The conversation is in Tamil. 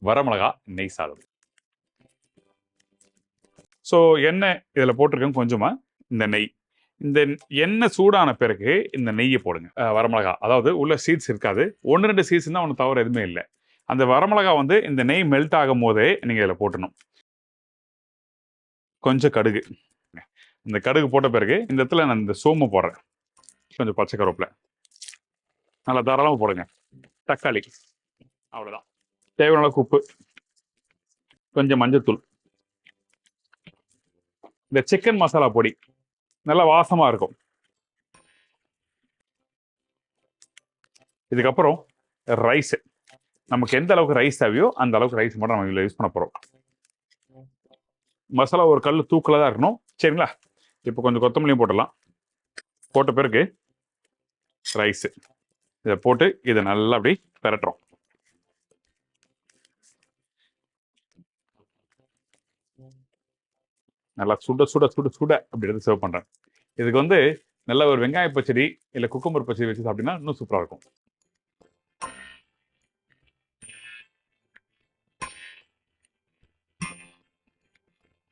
வரமிளகா நெய் சாதம். ஸோ எண்ணெய் இதில் போட்டிருக்கேன் கொஞ்சமாக. இந்த நெய், இந்த எண்ணெய் சூடான பிறகு இந்த நெய்யை போடுங்க. வரமிளகா, அதாவது உள்ள சீட்ஸ் இருக்காது, 1-2 சீட்ஸ் தான், ஒன்று தவிர எதுவுமே இல்லை. அந்த வரமிளகா வந்து இந்த நெய் மெல்ட் ஆகும் போதே நீங்கள் இதில் போட்டணும். கொஞ்சம் கடுகு, இந்த கடுகு போட்ட பிறகு இந்த இடத்துல நான் இந்த சோம்பு போடுறேன். கொஞ்சம் பச்சை கருவேப்பிலை நல்லா தாராளமாக போடுங்க. தக்காளி, அவ்வளோதான். தேவையான அளவுக்கு உப்பு, கொஞ்சம் மஞ்சத்தூள், இந்த சிக்கன் மசாலா பொடி நல்லா வாசமாக இருக்கும். இதுக்கப்புறம் ரைஸ், நமக்கு எந்த அளவுக்கு ரைஸ் தேவையோ அந்த அளவுக்கு ரைஸ் மட்டும் நம்ம இதில் யூஸ் பண்ண போகிறோம். மசாலா ஒரு கல் தூக்கில் தான் இருக்கணும், சரிங்களா? இப்போ கொஞ்சம் கொத்தமல்லியும் போட்டுடலாம். போட்ட பிறகு ரைஸு இதை போட்டு இதை நல்லா அப்படி பெரட்டுறோம். நல்லா சுட சுட சுட சுட அப்படி எடுத்து சர்வ் பண்ணுறேன். இதுக்கு வந்து நல்ல ஒரு வெங்காய பச்சடி இல்லை குக்கும்பர் பச்சடி வச்சு சாப்பிட்டீங்கன்னா இன்னும் சூப்பராக இருக்கும்.